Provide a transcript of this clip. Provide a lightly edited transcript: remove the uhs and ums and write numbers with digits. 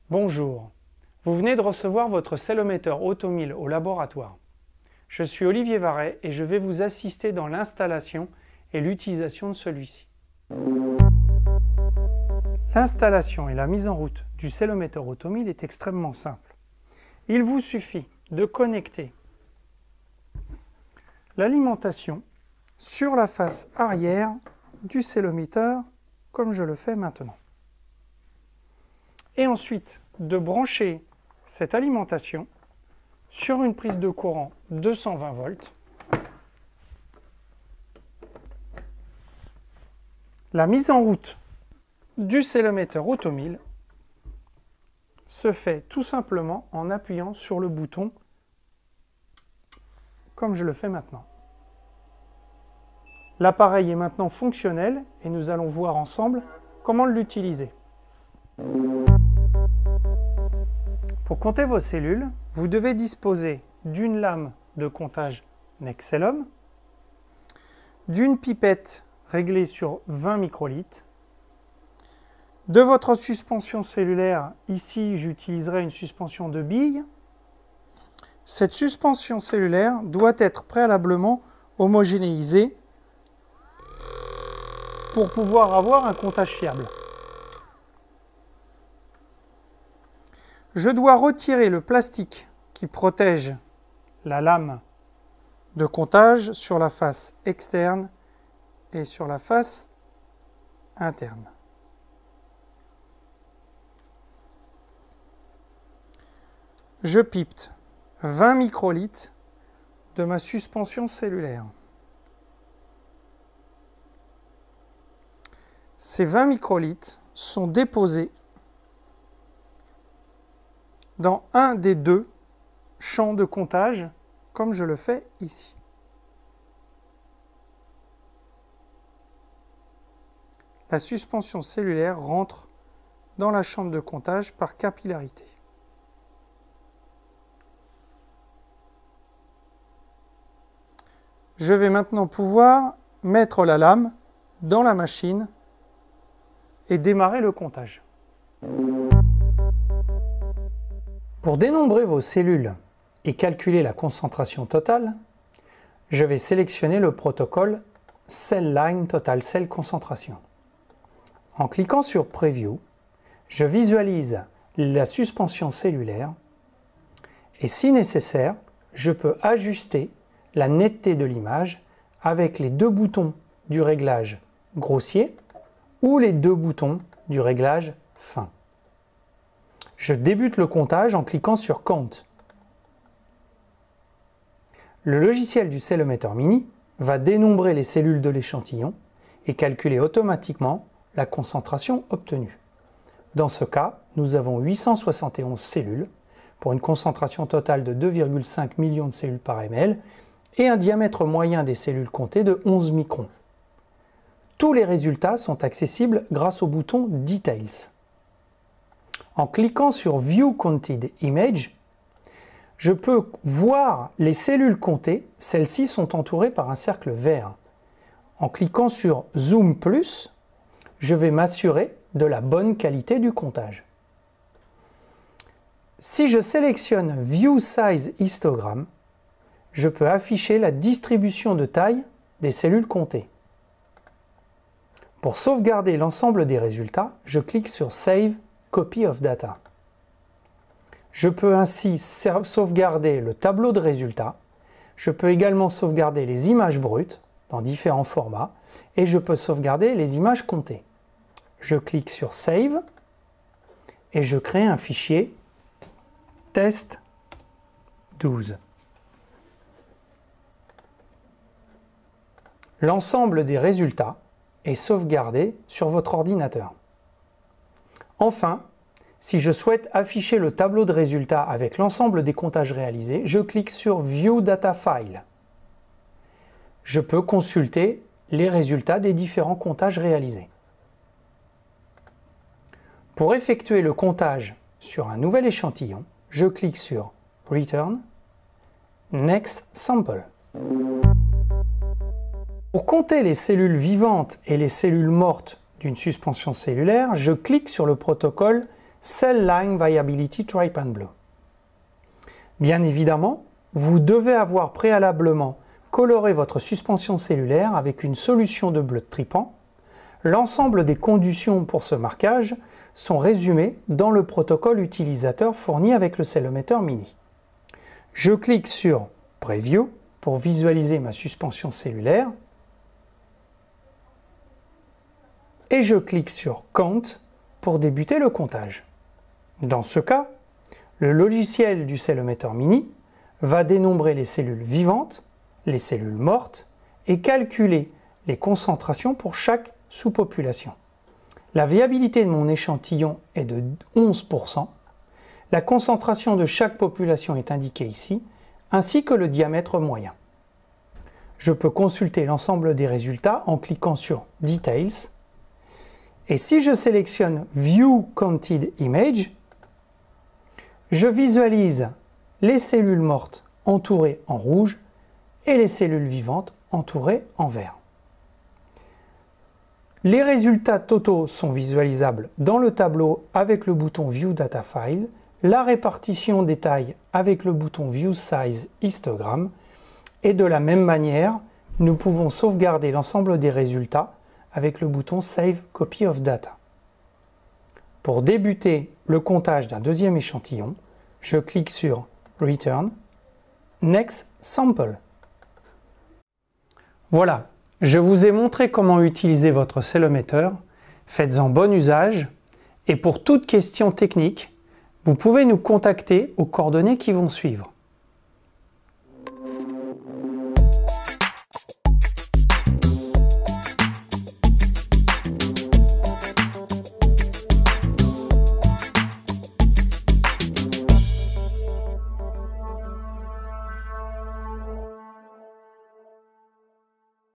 Bonjour, vous venez de recevoir votre cellomètre Automil au laboratoire. Je suis Olivier Varret et je vais vous assister dans l'installation et l'utilisation de celui-ci. L'installation et la mise en route du cellomètre Automil est extrêmement simple. Il vous suffit de connecter l'alimentation sur la face arrière du cellomètre comme je le fais maintenant. Et ensuite de brancher cette alimentation sur une prise de courant 220 volts. La mise en route du cellomètre Automil se fait tout simplement en appuyant sur le bouton comme je le fais maintenant. L'appareil est maintenant fonctionnel et nous allons voir ensemble comment l'utiliser. Pour compter vos cellules, vous devez disposer d'une lame de comptage Nexcelom, d'une pipette réglée sur 20 microlitres, de votre suspension cellulaire. Ici, j'utiliserai une suspension de billes. Cette suspension cellulaire doit être préalablement homogénéisée pour pouvoir avoir un comptage fiable. Je dois retirer le plastique qui protège la lame de comptage sur la face externe et sur la face interne. Je pipette 20 microlitres de ma suspension cellulaire. Ces 20 microlitres sont déposés dans un des deux champs de comptage, comme je le fais ici. La suspension cellulaire rentre dans la chambre de comptage par capillarité. Je vais maintenant pouvoir mettre la lame dans la machine et démarrer le comptage. Pour dénombrer vos cellules et calculer la concentration totale, je vais sélectionner le protocole Cell Line Total Cell Concentration. En cliquant sur Preview, je visualise la suspension cellulaire et si nécessaire, je peux ajuster la netteté de l'image avec les deux boutons du réglage grossier ou les deux boutons du réglage fin. Je débute le comptage en cliquant sur Count. Le logiciel du cellomètre mini va dénombrer les cellules de l'échantillon et calculer automatiquement la concentration obtenue. Dans ce cas, nous avons 871 cellules pour une concentration totale de 2,5 millions de cellules par ml et un diamètre moyen des cellules comptées de 11 microns. Tous les résultats sont accessibles grâce au bouton Details. En cliquant sur View Counted Image, je peux voir les cellules comptées. Celles-ci sont entourées par un cercle vert. En cliquant sur Zoom Plus, je vais m'assurer de la bonne qualité du comptage. Si je sélectionne View Size Histogram, je peux afficher la distribution de taille des cellules comptées. Pour sauvegarder l'ensemble des résultats, je clique sur Save Copy of Data. Je peux ainsi sauvegarder le tableau de résultats. Je peux également sauvegarder les images brutes dans différents formats et je peux sauvegarder les images comptées. Je clique sur Save et je crée un fichier test 12. L'ensemble des résultats est sauvegardé sur votre ordinateur. Enfin, si je souhaite afficher le tableau de résultats avec l'ensemble des comptages réalisés, je clique sur View Data File. Je peux consulter les résultats des différents comptages réalisés. Pour effectuer le comptage sur un nouvel échantillon, je clique sur Return, Next Sample. Pour compter les cellules vivantes et les cellules mortes d'une suspension cellulaire, je clique sur le protocole Cell Line Viability Trip and Blue. Bien évidemment, vous devez avoir préalablement coloré votre suspension cellulaire avec une solution de bleu tripant. L'ensemble des conditions pour ce marquage sont résumées dans le protocole utilisateur fourni avec le Cellometer Mini. Je clique sur Preview pour visualiser ma suspension cellulaire et je clique sur Count pour débuter le comptage. Dans ce cas, le logiciel du Cellometer Mini va dénombrer les cellules vivantes, les cellules mortes et calculer les concentrations pour chaque sous-population. La viabilité de mon échantillon est de 11%. La concentration de chaque population est indiquée ici, ainsi que le diamètre moyen. Je peux consulter l'ensemble des résultats en cliquant sur Details. Et si je sélectionne View Counted Image, je visualise les cellules mortes entourées en rouge et les cellules vivantes entourées en vert. Les résultats totaux sont visualisables dans le tableau avec le bouton View Data File, la répartition des tailles avec le bouton View Size Histogram, et de la même manière, nous pouvons sauvegarder l'ensemble des résultats avec le bouton Save Copy of Data. Pour débuter le comptage d'un deuxième échantillon, je clique sur Return, Next Sample. Voilà, je vous ai montré comment utiliser votre Cellometer. Faites-en bon usage et pour toute question technique, vous pouvez nous contacter aux coordonnées qui vont suivre.